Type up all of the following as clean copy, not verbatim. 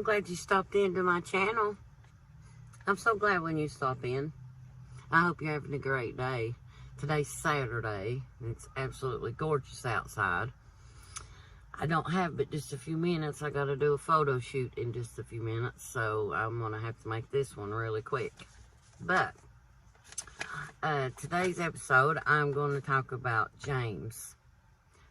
I'm glad you stopped into my channel. I'm so glad when you stop in. I hope you're having a great day. Today's Saturday. It's absolutely gorgeous outside. I don't have but just a few minutes. I got to do a photo shoot in just a few minutes, so I'm going to have to make this one really quick. But today's episode, I'm going to talk about James,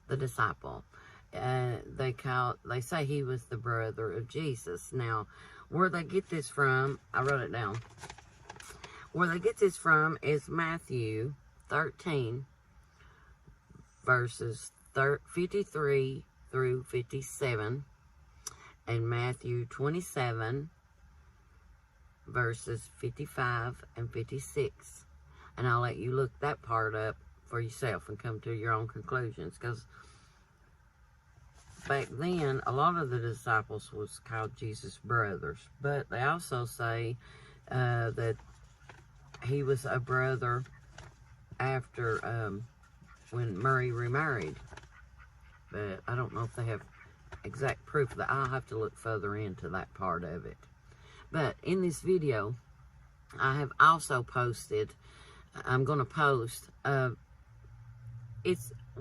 the disciple. They say he was the brother of Jesus. Now, where they get this from, I wrote it down. Where they get this from is Matthew 13, verses 53 through 57, and Matthew 27, verses 55 and 56. And I'll let you look that part up for yourself and come to your own conclusions, because back then, a lot of the disciples was called Jesus' brothers. But they also say that he was a brother after when Mary remarried. But I don't know if they have exact proof of that. I'll have to look further into that part of it. But in this video, I have also posted, I'm going to post,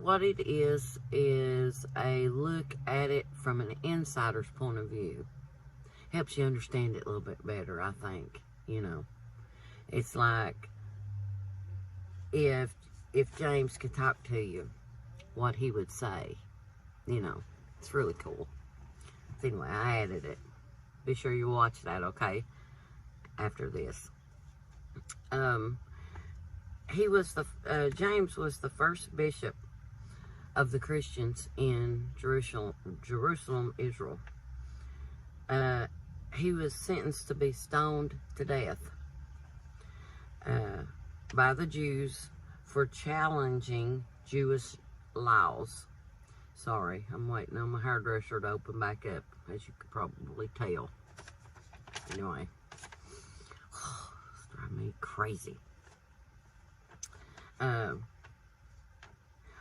what it is a look at it from an insider's point of view. Helps you understand it a little bit better, I think. You know, it's like if James could talk to you, what he would say. You know, it's really cool. So anyway, I added it. Be sure you watch that, okay? After this. James was the first bishop of the Christians in Jerusalem, Israel. He was sentenced to be stoned to death by the Jews for challenging Jewish laws. Sorry, I'm waiting on my hairdresser to open back up, as you could probably tell. Anyway, it's driving me crazy.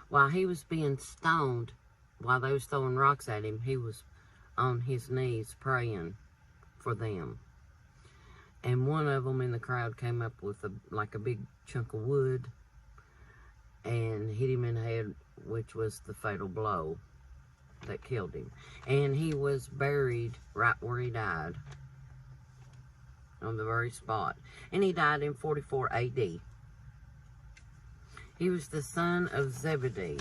While he was being stoned, while they was throwing rocks at him, he was on his knees praying for them. And one of them in the crowd came up with a big chunk of wood and hit him in the head, which was the fatal blow that killed him. And he was buried right where he died, on the very spot. And he died in 44 AD. He was the son of Zebedee,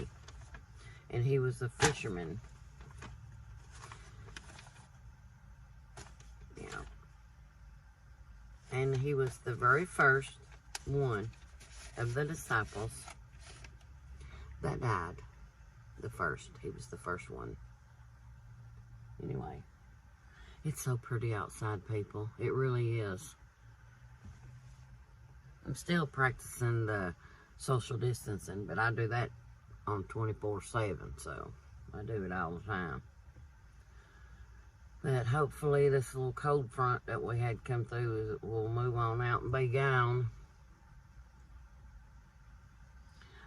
and he was a fisherman. Yeah. And he was the very first one of the disciples that died. He was the first one. Anyway, it's so pretty outside, people. It really is. I'm still practicing the social distancing, but I do that on 24/7, so I do it all the time. But hopefully this little cold front that we had come through will move on out and be gone.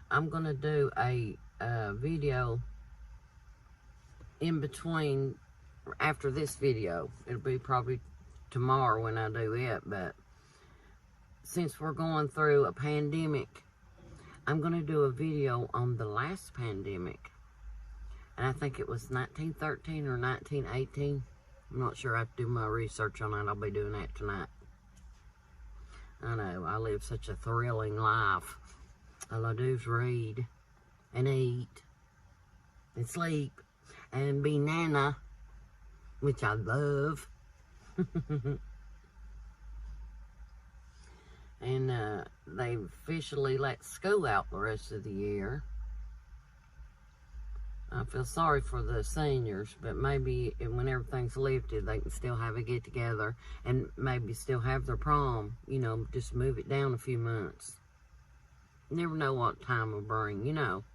I'm going to do a video in between, after this video. It'll be probably tomorrow when I do it, but since we're going through a pandemic, I'm going to do a video on the last pandemic. And I think it was 1913 or 1918. I'm not sure. I have to do my research on that. I'll be doing that tonight. I know, I live such a thrilling life. All I do is read and eat and sleep and be Nana, which I love. And they officially let school out the rest of the year. I feel sorry for the seniors, but maybe when everything's lifted, they can still have a get-together and maybe still have their prom. You know, just move it down a few months. Never know what time will bring, you know.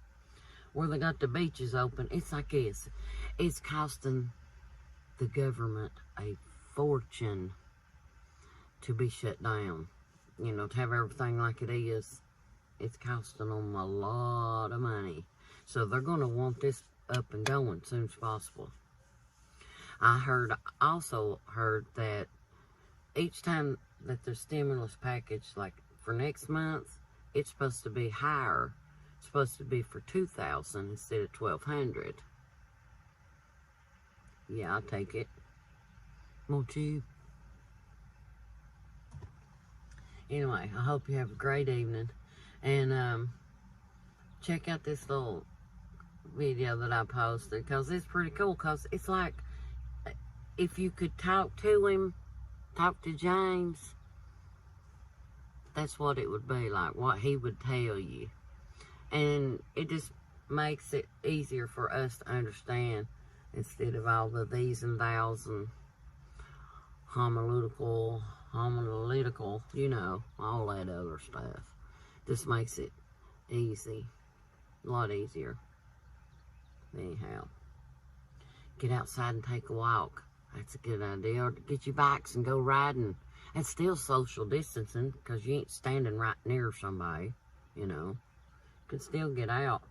Where they got the beaches open, it's like this. It's costing the government a fortune to be shut down. You know, to have everything like it is, it's costing them a lot of money. So they're going to want this up and going as soon as possible. I also heard that each time that the stimulus package, like for next month, it's supposed to be higher. It's supposed to be for $2,000 instead of $1,200. Yeah, I'll take it. Won't you? Anyway, I hope you have a great evening. And check out this little video that I posted, because it's pretty cool. Because it's like, if you could talk to him, talk to James, that's what it would be like, what he would tell you. And it just makes it easier for us to understand, instead of all the these and thous and homiletical, you know, all that other stuff. Just makes it easy, a lot easier. Anyhow, get outside and take a walk. That's a good idea. Or get your bikes and go riding. And still social distancing, because you ain't standing right near somebody, you know. Can still get out.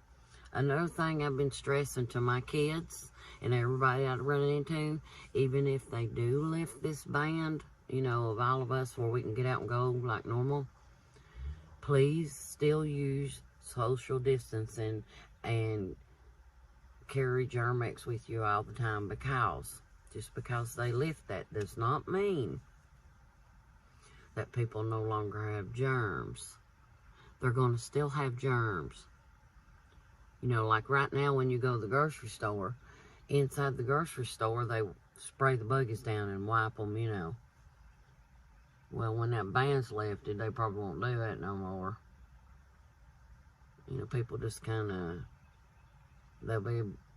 Another thing I've been stressing to my kids and everybody I've run into, even if they do lift this ban, you know, of all of us where we can get out and go like normal, please still use social distancing and carry Germ-X with you all the time, because just because they lift that does not mean that people no longer have germs. They're going to still have germs. You know, like right now when you go to the grocery store, inside the grocery store, they spray the buggies down and wipe them, you know. Well, when that ban's lifted, they probably won't do that no more. You know, people just kind of,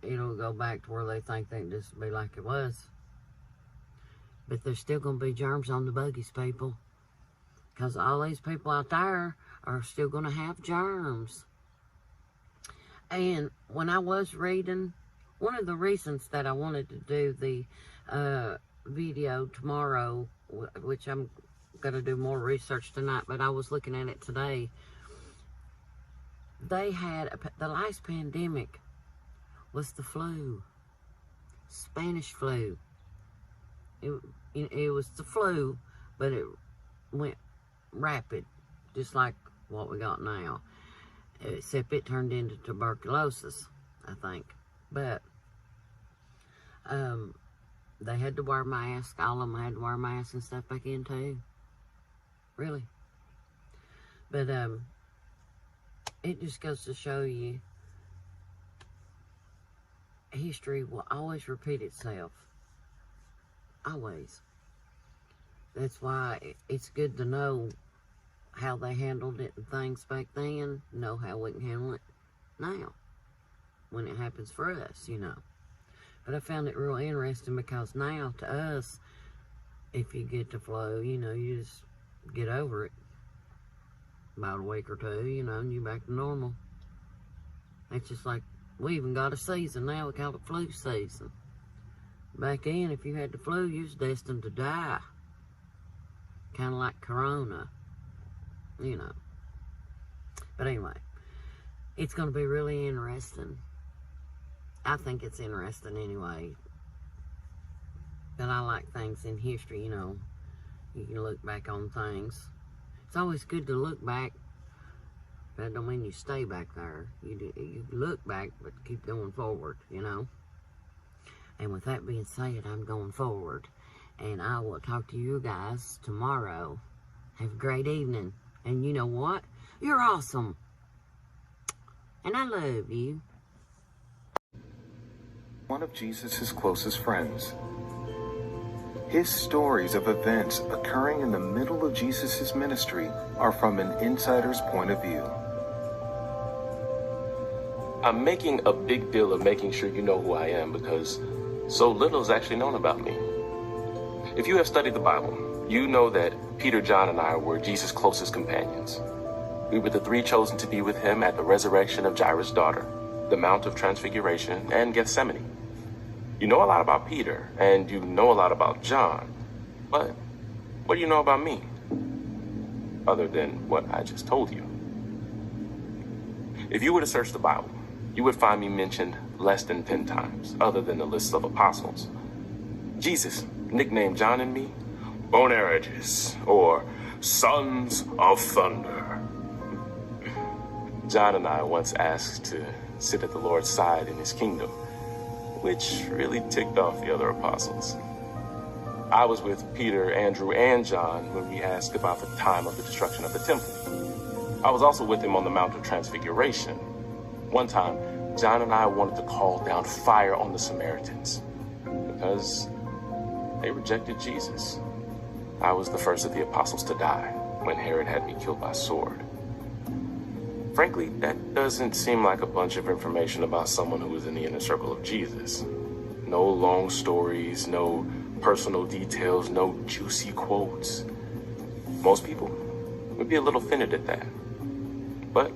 it'll go back to where they think they can just be like it was. But there's still going to be germs on the buggies, people. Because all these people out there are still going to have germs. And when I was reading, one of the reasons that I wanted to do the video tomorrow, which I'm going to do more research tonight, but I was looking at it today. They had, the last pandemic was the flu. Spanish flu. It was the flu, but it went rapid, just like what we got now. Except it turned into tuberculosis, I think. But they had to wear masks. All of them had to wear masks and stuff back in too. Really. But it just goes to show you, history will always repeat itself. Always. That's why it's good to know how they handled it and things back then, know how we can handle it now, when it happens for us, you know. But I found it real interesting, because now, to us, if you get the flu, you know, you just get over it. About a week or two, you know, and you're back to normal. It's just like, we even got a season now, we call it flu season. Back then, if you had the flu, you was destined to die. Kind of like Corona, you know. But anyway, it's going to be really interesting. I think it's interesting anyway. But I like things in history, you know. You can look back on things. It's always good to look back. But that don't mean you stay back there. You look back, but keep going forward, you know. And with that being said, I'm going forward. And I will talk to you guys tomorrow. Have a great evening. And you know what? You're awesome. And I love you. One of Jesus' closest friends. His stories of events occurring in the middle of Jesus' ministry are from an insider's point of view. I'm making a big deal of making sure you know who I am, because so little is actually known about me. If you have studied the Bible, you know that Peter, John, and I were Jesus' closest companions. We were the three chosen to be with him at the resurrection of Jairus' daughter, the Mount of Transfiguration, and Gethsemane. You know a lot about Peter, and you know a lot about John, but what do you know about me, other than what I just told you? If you were to search the Bible, you would find me mentioned less than 10 times, other than the lists of apostles. Jesus nicknamed John and me Boanerges, or Sons of Thunder. John and I once asked to sit at the Lord's side in his kingdom, which really ticked off the other apostles. I was with Peter, Andrew, and John when we asked about the time of the destruction of the temple. I was also with him on the Mount of Transfiguration. One time, John and I wanted to call down fire on the Samaritans because they rejected Jesus. I was the first of the apostles to die when Herod had me killed by sword. Frankly, that doesn't seem like a bunch of information about someone who was in the inner circle of Jesus. No long stories, no personal details, no juicy quotes. Most people would be a little offended at that. But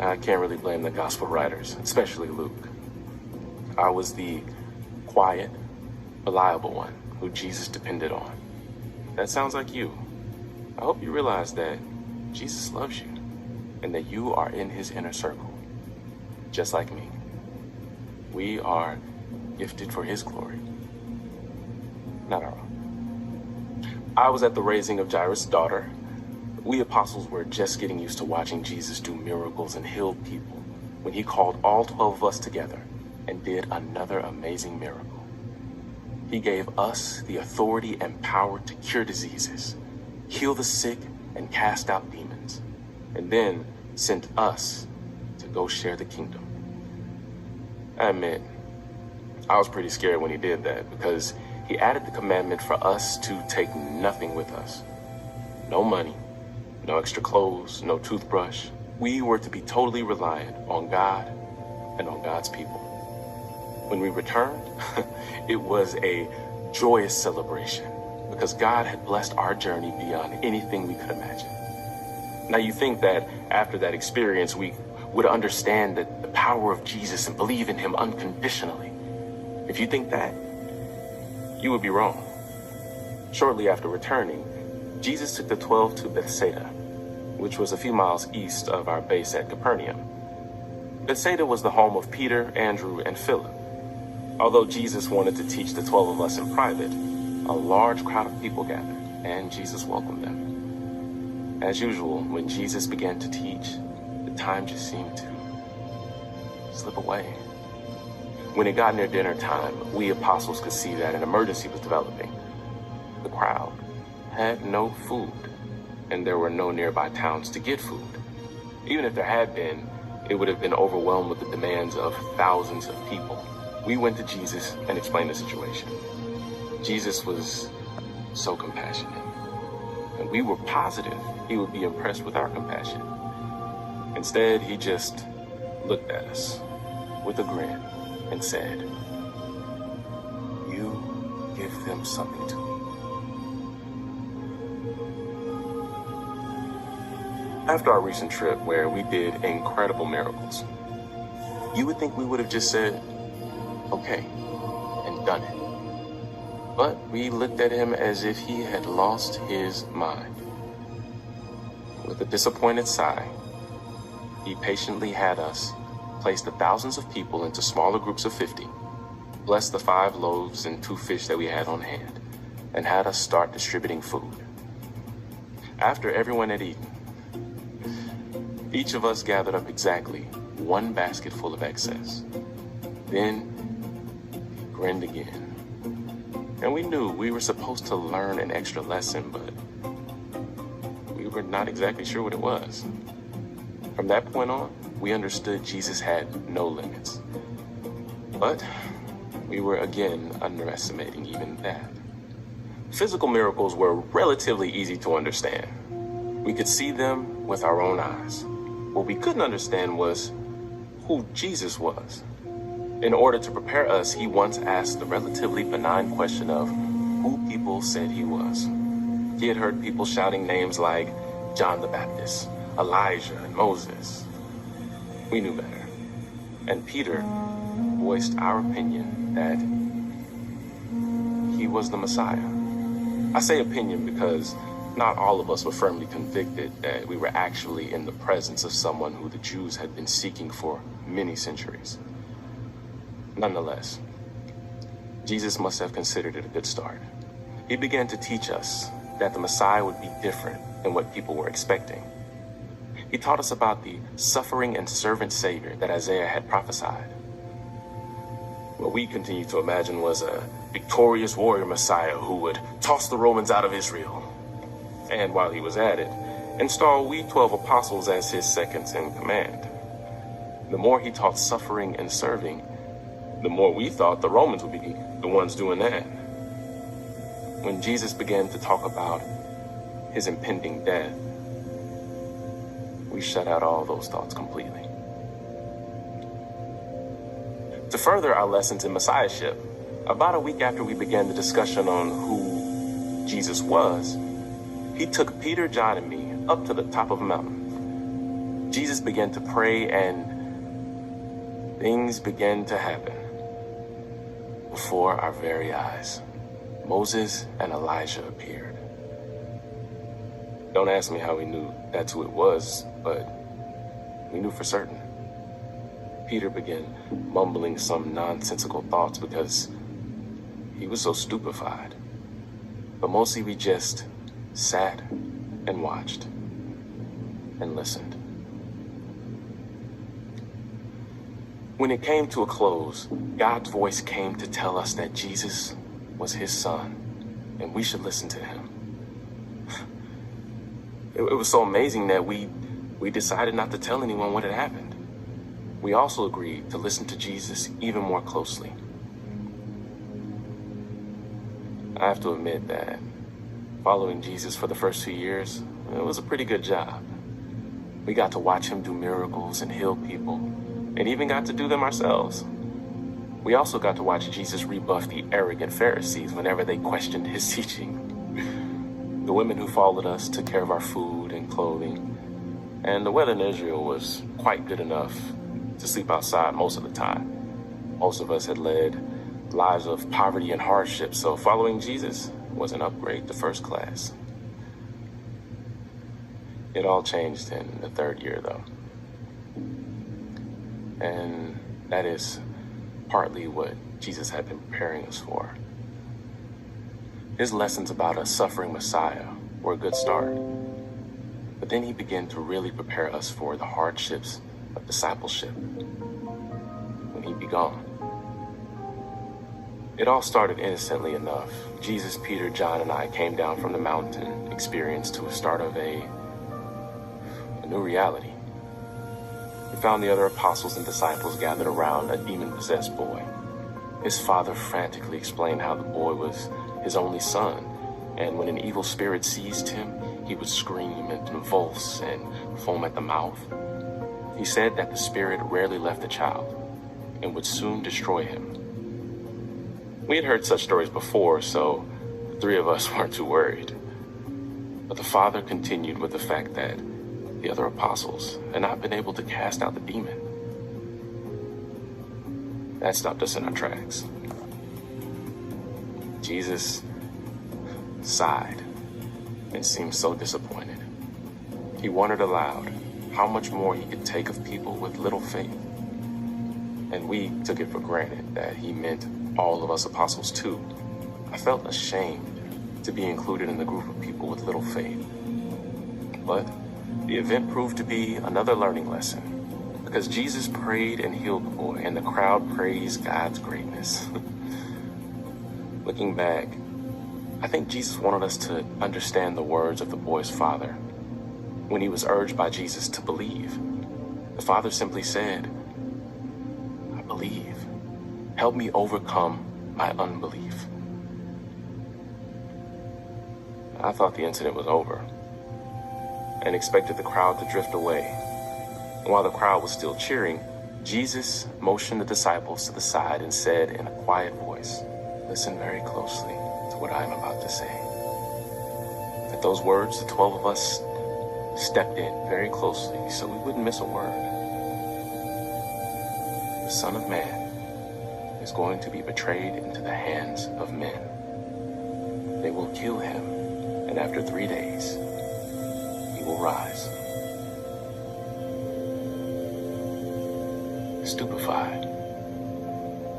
I can't really blame the gospel writers, especially Luke. I was the quiet, reliable one who Jesus depended on. That sounds like you. I hope you realize that Jesus loves you and that you are in his inner circle, just like me. We are gifted for his glory, not our own. I was at the raising of Jairus' daughter. We apostles were just getting used to watching Jesus do miracles and heal people when he called all 12 of us together and did another amazing miracle. He gave us the authority and power to cure diseases, heal the sick, and cast out demons, and then sent us to go share the kingdom. I admit, I was pretty scared when he did that because he added the commandment for us to take nothing with us. No money, no extra clothes, no toothbrush. We were to be totally reliant on God and on God's people. When we returned, it was a joyous celebration because God had blessed our journey beyond anything we could imagine. Now you think that after that experience, we would understand that the power of Jesus and believe in him unconditionally. If you think that, you would be wrong. Shortly after returning, Jesus took the 12 to Bethsaida, which was a few miles east of our base at Capernaum. Bethsaida was the home of Peter, Andrew, and Philip. Although Jesus wanted to teach the 12 of us in private, a large crowd of people gathered, and Jesus welcomed them. As usual, when Jesus began to teach, the time just seemed to slip away. When it got near dinner time, we apostles could see that an emergency was developing. The crowd had no food, and there were no nearby towns to get food. Even if there had been, it would have been overwhelmed with the demands of thousands of people. We went to Jesus and explained the situation. Jesus was so compassionate, and we were positive he would be impressed with our compassion. Instead, he just looked at us with a grin and said, "You give them something to eat." After our recent trip where we did incredible miracles, you would think we would have just said, "Okay," and done it. But we looked at him as if he had lost his mind. With a disappointed sigh, he patiently had us place the thousands of people into smaller groups of 50, bless the 5 loaves and 2 fish that we had on hand, and had us start distributing food. After everyone had eaten, each of us gathered up exactly 1 basket full of excess. Then he grinned again. And we knew we were supposed to learn an extra lesson, but we were not exactly sure what it was. From that point on, we understood Jesus had no limits. But we were again underestimating even that. Physical miracles were relatively easy to understand. We could see them with our own eyes. What we couldn't understand was who Jesus was. In order to prepare us, he once asked the relatively benign question of who people said he was. He had heard people shouting names like John the Baptist, Elijah, and Moses. We knew better. And Peter voiced our opinion that he was the Messiah. I say opinion because not all of us were firmly convicted that we were actually in the presence of someone who the Jews had been seeking for many centuries. Nonetheless, Jesus must have considered it a good start. He began to teach us that the Messiah would be different than what people were expecting. He taught us about the suffering and servant Savior that Isaiah had prophesied. What we continued to imagine was a victorious warrior Messiah who would toss the Romans out of Israel. And while he was at it, install we 12 apostles as his seconds in command. The more he taught suffering and serving, the more we thought the Romans would be the ones doing that. When Jesus began to talk about his impending death, we shut out all those thoughts completely. To further our lessons in Messiahship, about a week after we began the discussion on who Jesus was, he took Peter, John, and me up to the top of a mountain. Jesus began to pray and things began to happen before our very eyes. Moses and Elijah appeared. Don't ask me how we knew that's who it was, but we knew for certain. Peter began mumbling some nonsensical thoughts because he was so stupefied. But mostly we just sat and watched and listened. When it came to a close, God's voice came to tell us that Jesus was his son, and we should listen to him. It was so amazing that we decided not to tell anyone what had happened. We also agreed to listen to Jesus even more closely. I have to admit that following Jesus for the first few years, it was a pretty good job. We got to watch him do miracles and heal people, and even got to do them ourselves. We also got to watch Jesus rebuff the arrogant Pharisees whenever they questioned his teaching. The women who followed us took care of our food and clothing, and the weather in Israel was quite good enough to sleep outside most of the time. Most of us had led lives of poverty and hardship, so following Jesus was an upgrade to first class. It all changed in the third year, though. And that is partly what Jesus had been preparing us for. His lessons about a suffering Messiah were a good start, but then he began to really prepare us for the hardships of discipleship when he'd be gone. It all started innocently enough. Jesus, Peter, John, and I came down from the mountain experience to a start of a new reality. We found the other apostles and disciples gathered around a demon-possessed boy. His father frantically explained how the boy was his only son, and when an evil spirit seized him, he would scream and convulse and foam at the mouth. He said that the spirit rarely left the child and would soon destroy him. We had heard such stories before, so the three of us weren't too worried. But the father continued with the fact that the other apostles had not been able to cast out the demon. That stopped us in our tracks. Jesus sighed and seemed so disappointed. He wondered aloud how much more he could take of people with little faith. And we took it for granted that he meant all of us apostles too. I felt ashamed to be included in the group of people with little faith. But the event proved to be another learning lesson, because Jesus prayed and healed the boy, and the crowd praised God's greatness. Looking back, I think Jesus wanted us to understand the words of the boy's father. When he was urged by Jesus to believe, the father simply said, "I believe. Help me overcome my unbelief." I thought the incident was over and expected the crowd to drift away. And while the crowd was still cheering, Jesus motioned the disciples to the side and said in a quiet voice, "Listen very closely to what I am about to say." At those words, the 12 of us stepped in very closely so we wouldn't miss a word. The Son of Man is going to be betrayed into the hands of men. They will kill him, and after 3 days, he will rise. Stupefied.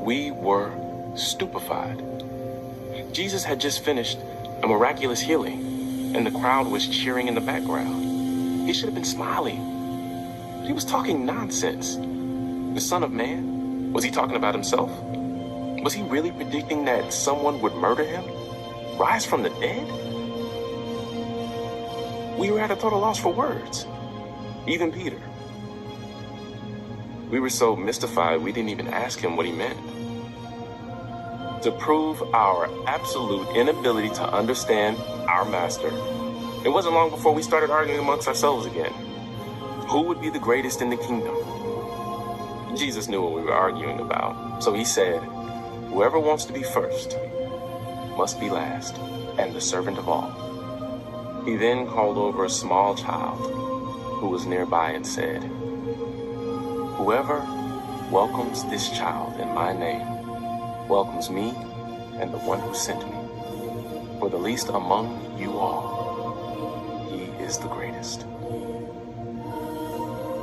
We were stupefied. Jesus had just finished a miraculous healing, and the crowd was cheering in the background. He should have been smiling, but he was talking nonsense. The Son of Man? Was he talking about himself? Was he really predicting that someone would murder him? Rise from the dead? We were at a total loss for words. Even Peter. We were so mystified we didn't even ask him what he meant. To prove our absolute inability to understand our master, it wasn't long before we started arguing amongst ourselves again. Who would be the greatest in the kingdom? Jesus knew what we were arguing about, so he said, "Whoever wants to be first must be last and the servant of all." He then called over a small child who was nearby and said, "Whoever welcomes this child in my name welcomes me and the one who sent me. For the least among you all, he is the greatest."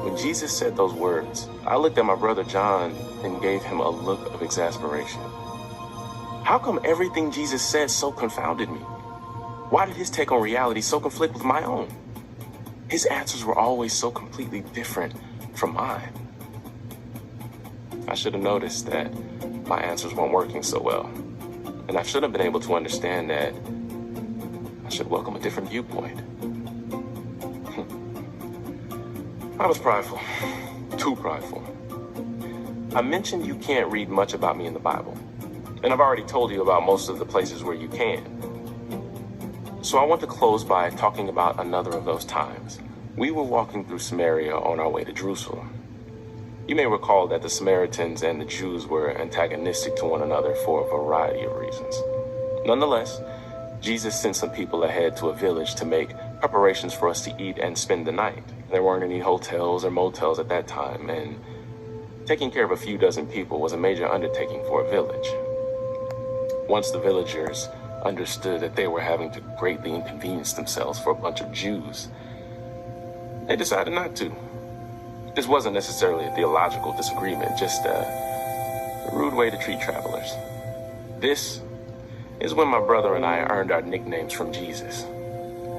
When Jesus said those words, I looked at my brother John and gave him a look of exasperation. How come everything Jesus said so confounded me? Why did his take on reality so conflict with my own? His answers were always so completely different from mine. I should have noticed that my answers weren't working so well, and I should have been able to understand that I should welcome a different viewpoint. I was prideful, too prideful. I mentioned you can't read much about me in the Bible, and I've already told you about most of the places where you can. So I want to close by talking about another of those times. We were walking through Samaria on our way to Jerusalem. You may recall that the Samaritans and the Jews were antagonistic to one another for a variety of reasons. Nonetheless, Jesus sent some people ahead to a village to make preparations for us to eat and spend the night. There weren't any hotels or motels at that time, and taking care of a few dozen people was a major undertaking for a village. Once the villagers understood that they were having to greatly inconvenience themselves for a bunch of Jews, they decided not to. This wasn't necessarily a theological disagreement, just a rude way to treat travelers. This is when my brother and I earned our nicknames from Jesus.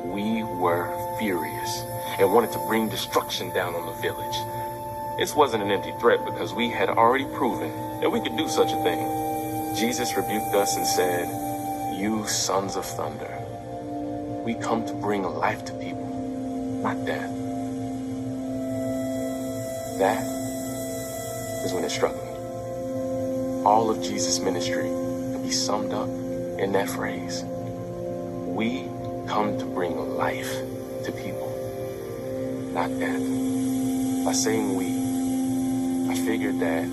We were furious and wanted to bring destruction down on the village. This wasn't an empty threat because we had already proven that we could do such a thing. Jesus rebuked us and said, "You sons of thunder, we come to bring life to people, not death." That is when it struck me. All of Jesus' ministry could be summed up in that phrase. We come to bring life to people, not death. By saying we, I figured that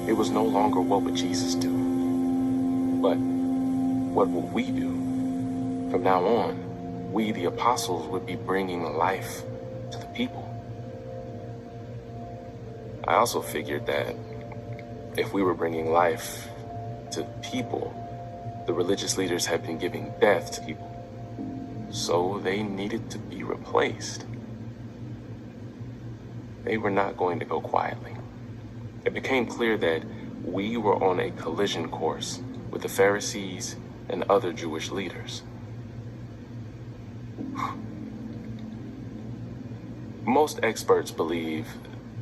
it was no longer what would Jesus do, but what would we do? From now on, we, the apostles, would be bringing life to the people. I also figured that if we were bringing life to people, the religious leaders had been giving death to people, so they needed to be replaced. They were not going to go quietly. It became clear that we were on a collision course with the Pharisees and other Jewish leaders. Most experts believe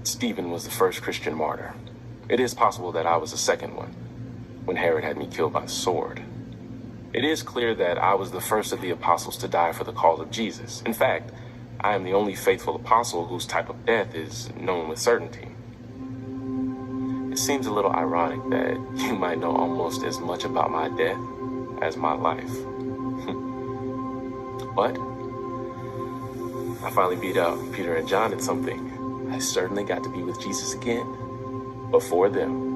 Stephen was the first Christian martyr. It is possible that I was the second one, when Herod had me killed by sword. It is clear that I was the first of the apostles to die for the cause of Jesus. In fact, I am the only faithful apostle whose type of death is known with certainty. It seems a little ironic that you might know almost as much about my death as my life. But I finally beat out Peter and John in something. I certainly got to be with Jesus again before them.